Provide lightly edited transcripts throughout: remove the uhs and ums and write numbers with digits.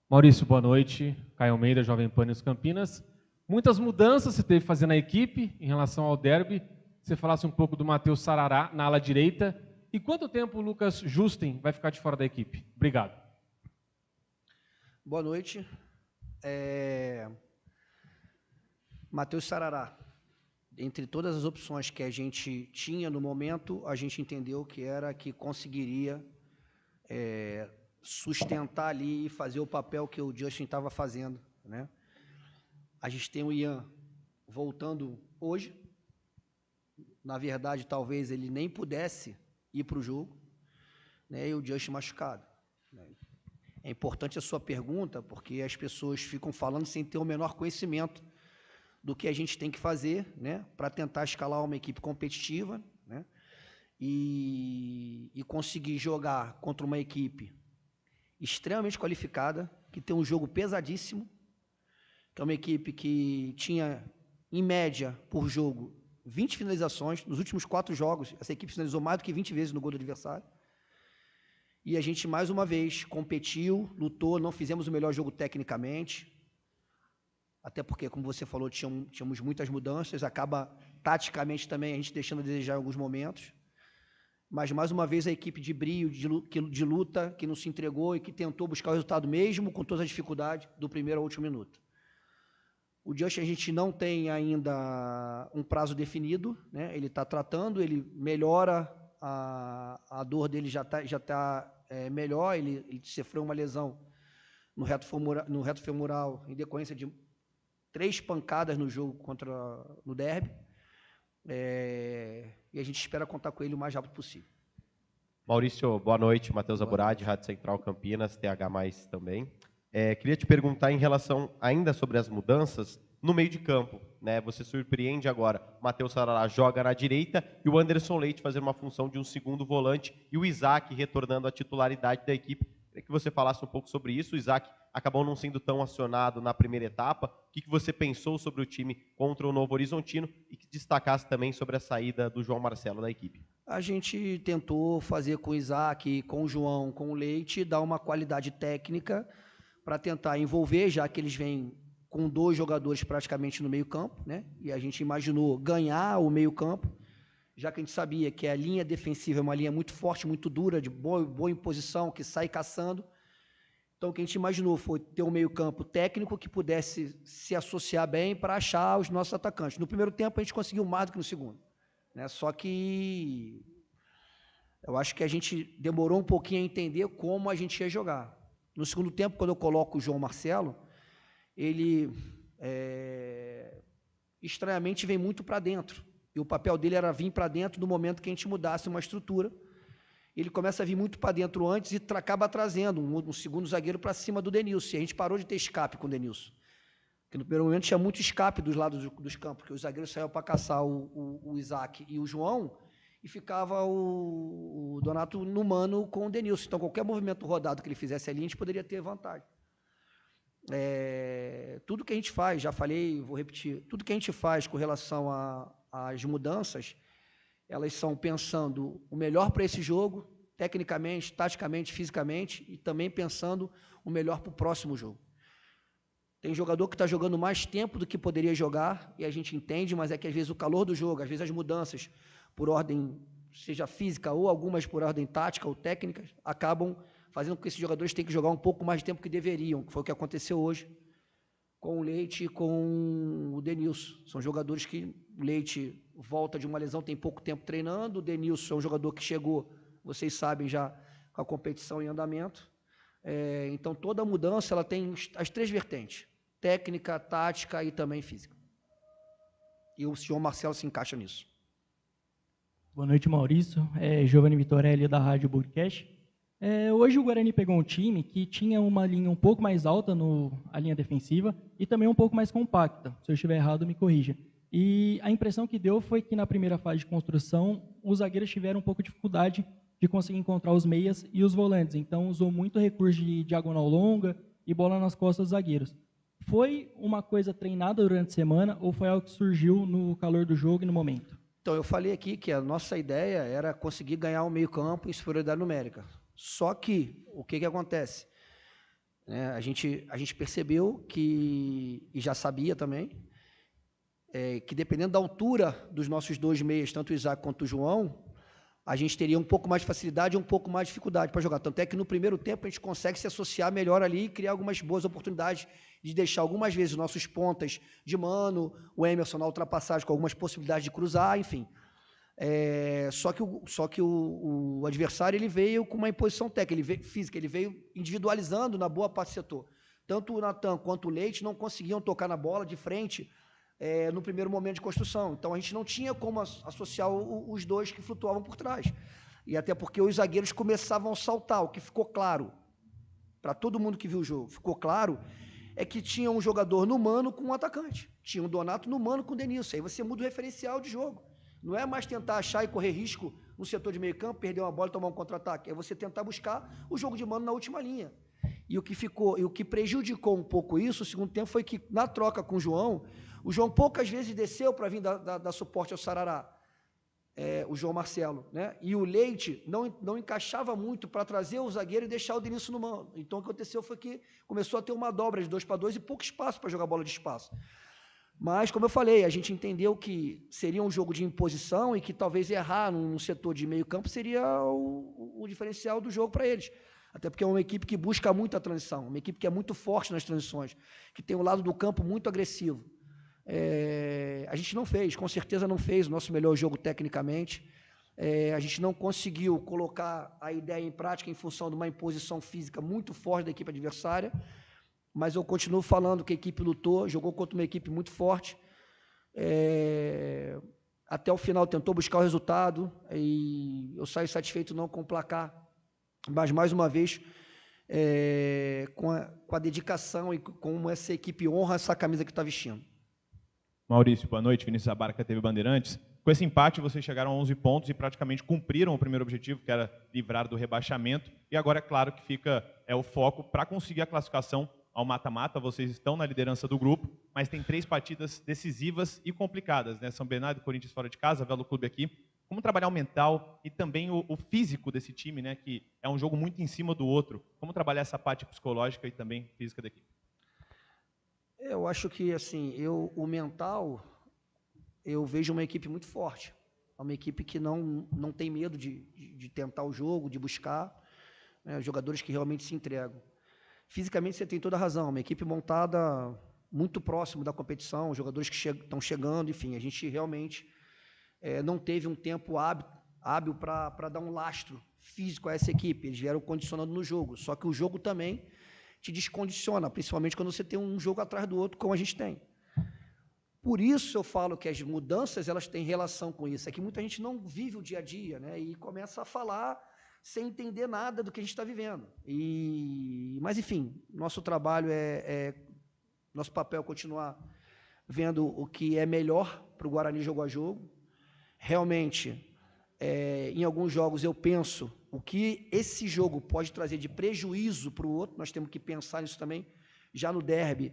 Maurício, boa noite. Caio Almeida, Jovem Pan News Campinas. Muitas mudanças você teve que fazer na equipe em relação ao derby. Você falasse um pouco do Matheus Sarará na ala direita. E quanto tempo o Lucas Justen vai ficar de fora da equipe? Obrigado. Boa noite. Matheus Sarará. Entre todas as opções que a gente tinha no momento, a gente entendeu que era que conseguiria sustentar ali e fazer o papel que o Justin estava fazendo, né? A gente tem o Ian voltando hoje. Na verdade, talvez ele nem pudesse ir para o jogo, né? E o Justin machucado, né? É importante a sua pergunta, porque as pessoas ficam falando sem ter o menor conhecimento do que a gente tem que fazer, né, para tentar escalar uma equipe competitiva, né, e conseguir jogar contra uma equipe extremamente qualificada, que tem um jogo pesadíssimo, que é uma equipe que tinha, em média, por jogo, 20 finalizações. Nos últimos 4 jogos, essa equipe finalizou mais do que 20 vezes no gol do adversário. E a gente, mais uma vez, competiu, lutou, não fizemos o melhor jogo tecnicamente, até porque, como você falou, tínhamos muitas mudanças, acaba, taticamente também, a gente deixando a desejar em alguns momentos. Mas, mais uma vez, a equipe de brio, de luta, que não se entregou e que tentou buscar o resultado mesmo, com todas as dificuldades, do primeiro ao último minuto. O Justin, a gente não tem ainda um prazo definido, né? Ele está tratando, ele melhora, a dor dele já está melhor, ele sofreu uma lesão no reto femoral em decorrência de 3 pancadas no jogo no derby, e a gente espera contar com ele o mais rápido possível. Maurício, boa noite. Matheus Aburad, Rádio Central Campinas, TH+, também. Queria te perguntar em relação ainda sobre as mudanças no meio de campo, né? Você surpreende agora, Matheus Sarará joga na direita e o Anderson Leite fazendo uma função de um segundo volante e o Isaac retornando à titularidade da equipe. Queria que você falasse um pouco sobre isso. O Isaac acabou não sendo tão acionado na primeira etapa. O que você pensou sobre o time contra o Novo Horizontino e que destacasse também sobre a saída do João Marcelo da equipe? A gente tentou fazer com o Isaac, com o João, com o Leite, dar uma qualidade técnica para tentar envolver, já que eles vêm com 2 jogadores praticamente no meio campo, né? E a gente imaginou ganhar o meio campo, já que a gente sabia que a linha defensiva é uma linha muito forte, muito dura, de boa imposição, que sai caçando. Então, o que a gente imaginou foi ter um meio-campo técnico que pudesse se associar bem para achar os nossos atacantes. No primeiro tempo, a gente conseguiu mais do que no segundo, né? Só que eu acho que a gente demorou um pouquinho a entender como a gente ia jogar. No segundo tempo, quando eu coloco o João Marcelo, ele estranhamente vem muito para dentro. E o papel dele era vir para dentro no momento que a gente mudasse uma estrutura. Ele começa a vir muito para dentro antes e acaba trazendo um segundo zagueiro para cima do Denilson. E a gente parou de ter escape com o Denilson. Porque no primeiro momento tinha muito escape dos lados dos campos, porque os zagueiros saíam para caçar o Isaac e o João, e ficava o Donato no mano com o Denilson. Então, qualquer movimento rodado que ele fizesse ali, a gente poderia ter vantagem. Tudo que a gente faz, já falei, vou repetir, tudo que a gente faz com relação às mudanças, elas são pensando o melhor para esse jogo, tecnicamente, taticamente, fisicamente, e também pensando o melhor para o próximo jogo. Tem jogador que está jogando mais tempo do que poderia jogar, e a gente entende, mas é que às vezes o calor do jogo, às vezes as mudanças por ordem, seja física ou algumas por ordem tática ou técnica, acabam fazendo com que esses jogadores tenham que jogar um pouco mais de tempo que deveriam, que foi o que aconteceu hoje com o Leite e com o Denilson. São jogadores que o Leite volta de uma lesão, tem pouco tempo treinando, o Denilson é um jogador que chegou, vocês sabem já, com a competição em andamento. Então, toda mudança ela tem as 3 vertentes, técnica, tática e também física. E o senhor Marcelo se encaixa nisso. Boa noite, Maurício. Giovanni Vitorelli, da Rádio Broadcast. Hoje o Guarani pegou um time que tinha uma linha um pouco mais alta, a linha defensiva, e também um pouco mais compacta. Se eu estiver errado, me corrija. E a impressão que deu foi que na primeira fase de construção, os zagueiros tiveram um pouco de dificuldade de conseguir encontrar os meias e os volantes. Então, usou muito recurso de diagonal longa e bola nas costas dos zagueiros. Foi uma coisa treinada durante a semana ou foi algo que surgiu no calor do jogo e no momento? Então, eu falei aqui que a nossa ideia era conseguir ganhar o meio-campo em superioridade numérica. Só que, o que acontece? né? A gente percebeu que, e já sabia também, que dependendo da altura dos nossos dois meias, tanto o Isaac quanto o João, a gente teria um pouco mais de facilidade e um pouco mais de dificuldade para jogar. Tanto é que no primeiro tempo a gente consegue se associar melhor ali e criar algumas boas oportunidades de deixar algumas vezes os nossos pontas de mano, o Emerson na ultrapassagem com algumas possibilidades de cruzar, enfim. Só que o adversário ele veio com uma imposição técnica, física, ele veio individualizando na boa parte do setor. Tanto o Natan quanto o Leite não conseguiam tocar na bola de frente no primeiro momento de construção. Então, a gente não tinha como associar os dois que flutuavam por trás. E até porque os zagueiros começavam a saltar. O que ficou claro, para todo mundo que viu o jogo, ficou claro, é que tinha um jogador no mano com um atacante. Tinha um Donato no mano com o Denilson. Aí você muda o referencial de jogo. Não é mais tentar achar e correr risco no setor de meio campo, perder uma bola e tomar um contra-ataque. É você tentar buscar o jogo de mano na última linha. E o que prejudicou um pouco isso, o segundo tempo, foi que, na troca com o João poucas vezes desceu para vir dar suporte ao Sarará, o João Marcelo, né? E o Leite não encaixava muito para trazer o zagueiro e deixar o Denilson no mano. Então, o que aconteceu foi que começou a ter uma dobra de 2 para 2 e pouco espaço para jogar bola de espaço. Mas, como eu falei, a gente entendeu que seria um jogo de imposição e que talvez errar num setor de meio campo seria o diferencial do jogo para eles. Até porque é uma equipe que busca muito a transição, uma equipe que é muito forte nas transições, que tem um lado do campo muito agressivo. A gente não fez, com certeza não fez o nosso melhor jogo tecnicamente. A gente não conseguiu colocar a ideia em prática em função de uma imposição física muito forte da equipe adversária, mas eu continuo falando que a equipe lutou, jogou contra uma equipe muito forte, até o final tentou buscar o resultado, e eu saio satisfeito não com o placar, mas mais uma vez com a dedicação e como essa equipe honra essa camisa que está vestindo. Maurício, boa noite. Vinícius Abarca, TV Bandeirantes. Com esse empate, vocês chegaram a 11 pontos e praticamente cumpriram o primeiro objetivo, que era livrar do rebaixamento. E agora, é claro, que fica o foco para conseguir a classificação ao mata-mata. Vocês estão na liderança do grupo, mas tem 3 partidas decisivas e complicadas, né? São Bernardo e Corinthians fora de casa, Velo Clube aqui. Como trabalhar o mental e também o físico desse time, né? Que é um jogo muito em cima do outro. Como trabalhar essa parte psicológica e também física da equipe? Eu acho que, assim, o mental, eu vejo uma equipe muito forte. É uma equipe que não tem medo de tentar o jogo, de buscar, né, jogadores que realmente se entregam. Fisicamente, você tem toda a razão. Uma equipe montada muito próximo da competição, jogadores que estão chegando, enfim, a gente realmente não teve um tempo hábil para dar um lastro físico a essa equipe. Eles vieram condicionando no jogo. Só que o jogo também te descondiciona, principalmente quando você tem um jogo atrás do outro, como a gente tem. Por isso eu falo que as mudanças elas têm relação com isso. É que muita gente não vive o dia a dia, né? E começa a falar sem entender nada do que a gente está vivendo. Mas, enfim, nosso trabalho nosso papel é continuar vendo o que é melhor para o Guarani jogo a jogo. Realmente, em alguns jogos eu penso o que esse jogo pode trazer de prejuízo para o outro. Nós temos que pensar nisso também. Já no derby,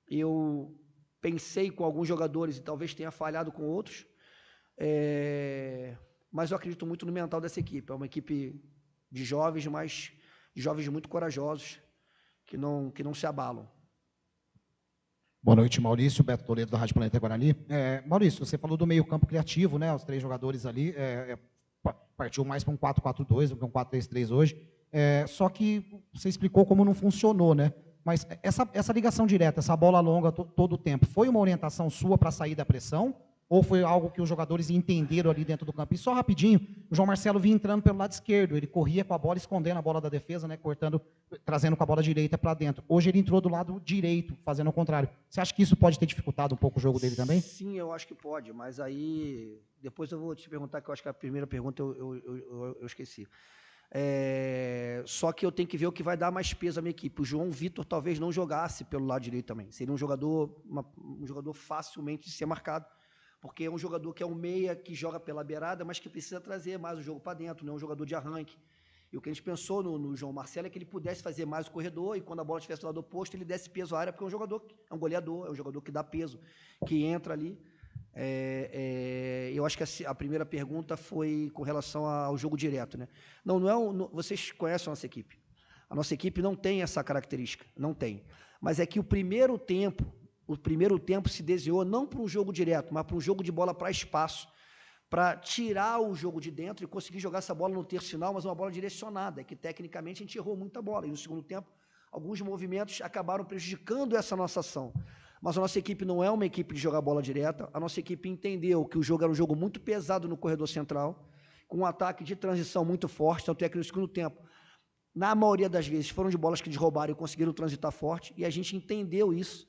eu pensei com alguns jogadores e talvez tenha falhado com outros, mas eu acredito muito no mental dessa equipe. É uma equipe de jovens, mas jovens muito corajosos, que não se abalam. Boa noite, Maurício. Beto Toledo, da Rádio Planeta Guarani. Maurício, você falou do meio-campo criativo, né? Os 3 jogadores ali. Partiu mais para um 4-4-2 do que um 4-3-3 hoje. Só que você explicou como não funcionou, né? Mas essa ligação direta, essa bola longa todo o tempo, foi uma orientação sua para sair da pressão? Ou foi algo que os jogadores entenderam ali dentro do campo? E só rapidinho, o João Marcelo vinha entrando pelo lado esquerdo, ele corria com a bola, escondendo a bola da defesa, né, trazendo com a bola direita para dentro. Hoje ele entrou do lado direito, fazendo o contrário. Você acha que isso pode ter dificultado um pouco o jogo dele também? Sim, eu acho que pode, mas aí depois eu vou te perguntar, que eu acho que a primeira pergunta eu esqueci. Só que eu tenho que ver o que vai dar mais peso à minha equipe. O João Vitor talvez não jogasse pelo lado direito também. Seria um jogador facilmente de ser marcado, porque é um jogador que é um meia que joga pela beirada, mas que precisa trazer mais o jogo para dentro, não é um jogador de arranque. E o que a gente pensou no João Marcelo é que ele pudesse fazer mais o corredor, e quando a bola estivesse do lado oposto, ele desse peso à área, porque é um jogador, é um goleador, é um jogador que dá peso, que entra ali. Eu acho que a primeira pergunta foi com relação ao jogo direto, né? Não vocês conhecem a nossa equipe. A nossa equipe não tem essa característica, não tem. Mas é que o primeiro tempo se desenhou não para um jogo direto, mas para um jogo de bola para espaço, para tirar o jogo de dentro e conseguir jogar essa bola no terço final, mas uma bola direcionada, que tecnicamente a gente errou muita bola. E no segundo tempo, alguns movimentos acabaram prejudicando essa nossa ação. Mas a nossa equipe não é uma equipe de jogar bola direta, a nossa equipe entendeu que o jogo era um jogo muito pesado no corredor central, com um ataque de transição muito forte, tanto é que no segundo tempo, na maioria das vezes, foram de bolas que eles roubaram e conseguiram transitar forte, e a gente entendeu isso.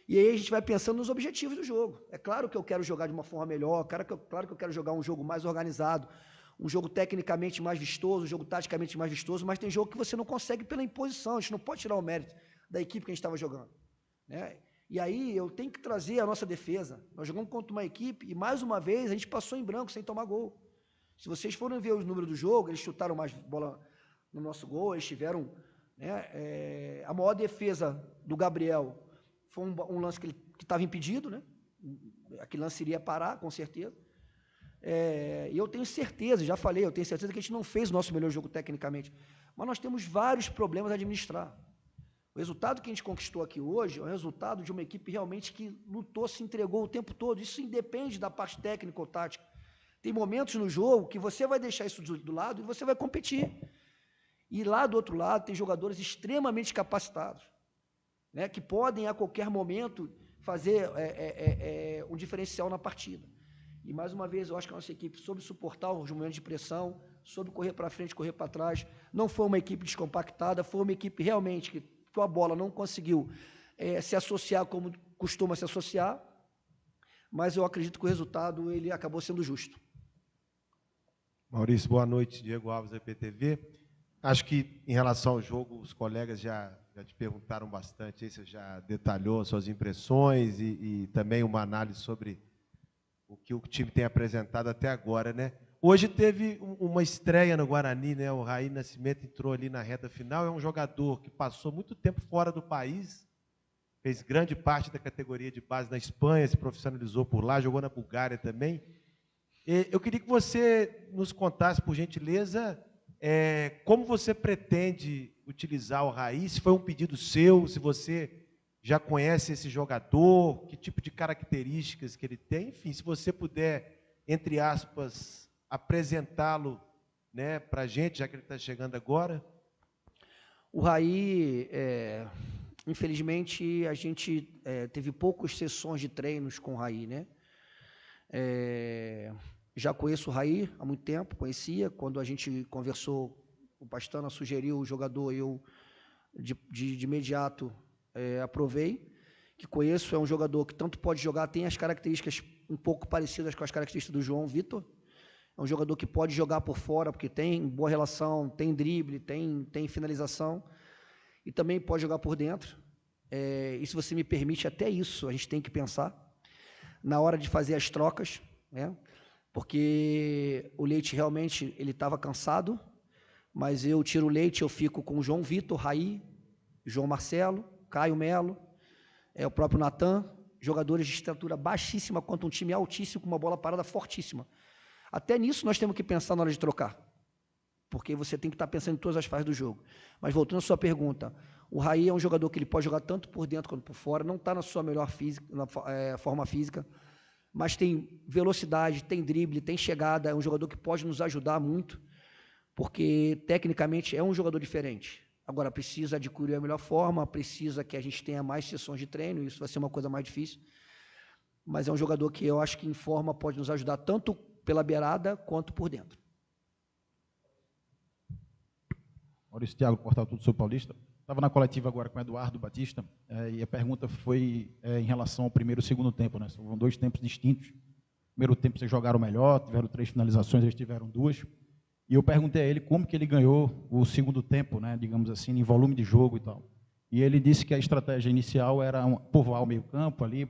E aí a gente vai pensando nos objetivos do jogo. É claro que eu quero jogar de uma forma melhor, claro que eu quero jogar um jogo mais organizado, um jogo tecnicamente mais vistoso, um jogo taticamente mais vistoso, mas tem jogo que você não consegue pela imposição, a gente não pode tirar o mérito da equipe que a gente estava jogando, né? E aí eu tenho que trazer a nossa defesa. Nós jogamos contra uma equipe e, mais uma vez, a gente passou em branco sem tomar gol. Se vocês forem ver os números do jogo, eles chutaram mais bola no nosso gol, eles tiveram, né, a maior defesa do Gabriel foi um lance que estava impedido, né? Aquele lance iria parar, com certeza. E eu tenho certeza, já falei, eu tenho certeza que a gente não fez o nosso melhor jogo tecnicamente, mas nós temos vários problemas a administrar. O resultado que a gente conquistou aqui hoje é o resultado de uma equipe realmente que lutou, se entregou o tempo todo. Isso independe da parte técnica ou tática. Tem momentos no jogo que você vai deixar isso do lado e você vai competir. E lá do outro lado tem jogadores extremamente capacitados, né, que podem a qualquer momento fazer um diferencial na partida. E mais uma vez eu acho que a nossa equipe soube suportar os momentos de pressão, soube correr para frente, correr para trás. Não foi uma equipe descompactada, foi uma equipe realmente que com a bola não conseguiu se associar como costuma se associar, mas eu acredito que o resultado ele acabou sendo justo. Maurício, boa noite. Diego Alves, EPTV. Acho que, em relação ao jogo, os colegas já te perguntaram bastante, aí você já detalhou suas impressões e também uma análise sobre o que o time tem apresentado até agora, né? Hoje teve uma estreia no Guarani, né? O Raí Nascimento entrou ali na reta final, é um jogador que passou muito tempo fora do país, fez grande parte da categoria de base na Espanha, se profissionalizou por lá, jogou na Bulgária também. Eu queria que você nos contasse, por gentileza, como você pretende utilizar o Raí, se foi um pedido seu, se você já conhece esse jogador, que tipo de características que ele tem, enfim, se você puder, entre aspas, apresentá-lo, né, para a gente, já que ele está chegando agora. O Raí, infelizmente, a gente teve poucas sessões de treinos com o Raí, né? Já conheço o Raí há muito tempo, conhecia, quando a gente conversou, o Pastana sugeriu o jogador, eu de imediato aprovei, que conheço, é um jogador que tanto pode jogar, tem as características um pouco parecidas com as características do João Vitor, é um jogador que pode jogar por fora, porque tem boa relação, tem drible, tem finalização, e também pode jogar por dentro. E se você me permite, até isso a gente tem que pensar na hora de fazer as trocas, né? Porque o Leite realmente ele estava cansado, mas eu tiro o Leite, eu fico com o João Vitor, Raí, João Marcelo, Caio Melo, o próprio Natan, jogadores de estatura baixíssima contra um time altíssimo, com uma bola parada fortíssima. Até nisso nós temos que pensar na hora de trocar, porque você tem que estar pensando em todas as fases do jogo. Mas voltando à sua pergunta, o Raí é um jogador que ele pode jogar tanto por dentro quanto por fora, não está na sua melhor forma física, mas tem velocidade, tem drible, tem chegada, é um jogador que pode nos ajudar muito, porque tecnicamente é um jogador diferente. Agora, precisa adquirir a melhor forma, precisa que a gente tenha mais sessões de treino, isso vai ser uma coisa mais difícil, mas é um jogador que eu acho que em forma pode nos ajudar tanto pela beirada quanto por dentro. Maurício Thiago, Portal Tudo Sul Paulista. Estava na coletiva agora com o Eduardo Batista, e a pergunta foi em relação ao primeiro e segundo tempo, né? São dois tempos distintos. Primeiro tempo vocês jogaram melhor, tiveram 3 finalizações, eles tiveram 2. E eu perguntei a ele como que ele ganhou o segundo tempo, né, digamos assim, em volume de jogo e tal. E ele disse que a estratégia inicial era povoar o meio-campo ali,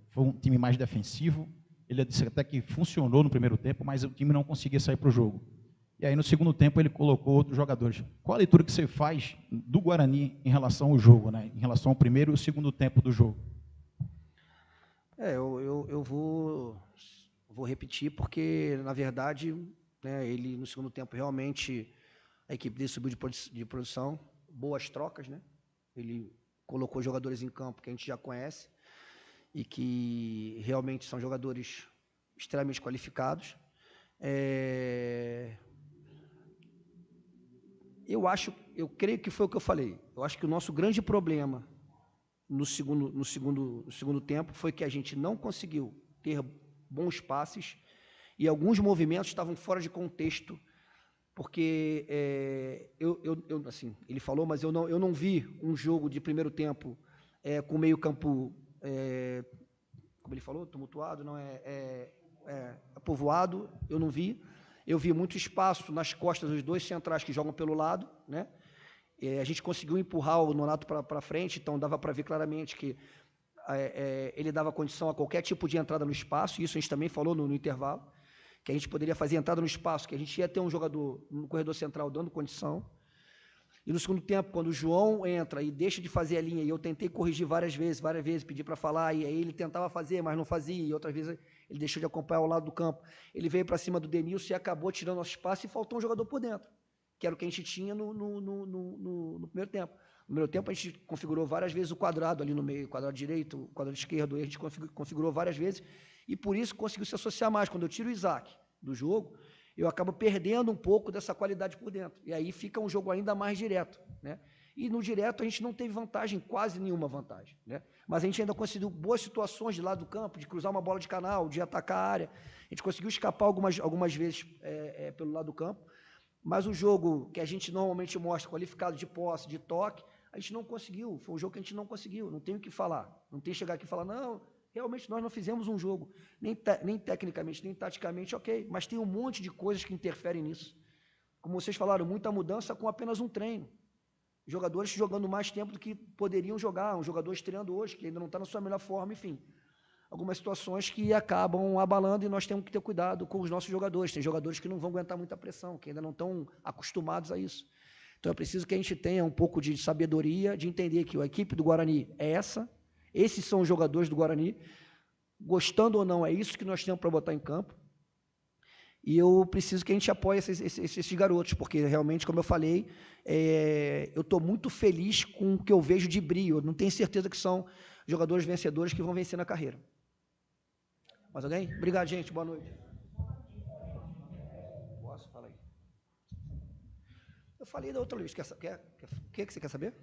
foi um time mais defensivo. Ele disse até que funcionou no primeiro tempo, mas o time não conseguia sair para o jogo. E aí, no segundo tempo, ele colocou outros jogadores. Qual a leitura que você faz do Guarani em relação ao jogo, né, em relação ao primeiro e o segundo tempo do jogo? Eu vou repetir, porque, na verdade, né, ele, no segundo tempo, realmente A equipe dele subiu de produção, boas trocas, né? Ele colocou jogadores em campo que a gente já conhece e que realmente são jogadores extremamente qualificados. Eu creio que foi o que eu falei. Eu acho que o nosso grande problema no segundo tempo foi que a gente não conseguiu ter bons passes e alguns movimentos estavam fora de contexto, porque assim, ele falou, mas eu não vi um jogo de primeiro tempo com meio campo, como ele falou, tumultuado, não povoado, eu não vi. Eu vi muito espaço nas costas dos dois centrais que jogam pelo lado, né? A gente conseguiu empurrar o Nonato para frente, então dava para ver claramente que ele dava condição a qualquer tipo de entrada no espaço, isso a gente também falou no intervalo, que a gente poderia fazer entrada no espaço, que a gente ia ter um jogador no corredor central dando condição. E no segundo tempo, quando o João entra e deixa de fazer a linha, e eu tentei corrigir várias vezes, pedi para falar, e aí ele tentava fazer, mas não fazia, e outras vezes ele deixou de acompanhar ao lado do campo. Ele veio para cima do Denilson e acabou tirando nosso espaço e faltou um jogador por dentro, que era o que a gente tinha no primeiro tempo. No primeiro tempo, a gente configurou várias vezes o quadrado ali no meio, o quadrado direito, o quadrado esquerdo, e a gente configurou várias vezes, e por isso conseguiu se associar mais. Quando eu tiro o Isaac do jogo, eu acabo perdendo um pouco dessa qualidade por dentro. E aí fica um jogo ainda mais direto, né? E no direto a gente não teve vantagem, quase nenhuma vantagem, né? Mas a gente ainda conseguiu boas situações de lado do campo, de cruzar uma bola de canal, de atacar a área. A gente conseguiu escapar algumas vezes pelo lado do campo. Mas o jogo que a gente normalmente mostra, qualificado de posse, de toque, a gente não conseguiu. Foi um jogo que a gente não conseguiu. Não tem o que falar. Não tem que chegar aqui e falar, não, realmente nós não fizemos um jogo, nem tecnicamente, nem taticamente, ok. Mas tem um monte de coisas que interferem nisso. Como vocês falaram, muita mudança com apenas um treino. Jogadores jogando mais tempo do que poderiam jogar. Um jogador estreando hoje, que ainda não está na sua melhor forma, enfim. Algumas situações que acabam abalando e nós temos que ter cuidado com os nossos jogadores. Tem jogadores que não vão aguentar muita pressão, que ainda não estão acostumados a isso. Então é preciso que a gente tenha um pouco de sabedoria, de entender que a equipe do Guarani é essa, esses são os jogadores do Guarani, gostando ou não, é isso que nós temos para botar em campo. E eu preciso que a gente apoie esses garotos, porque realmente, como eu falei, eu estou muito feliz com o que eu vejo de brilho. Eu não tenho certeza que são jogadores vencedores que vão vencer na carreira. Mais alguém? Obrigado, gente. Boa noite. Posso? Fala aí. Eu falei da outra luz. O que você quer saber?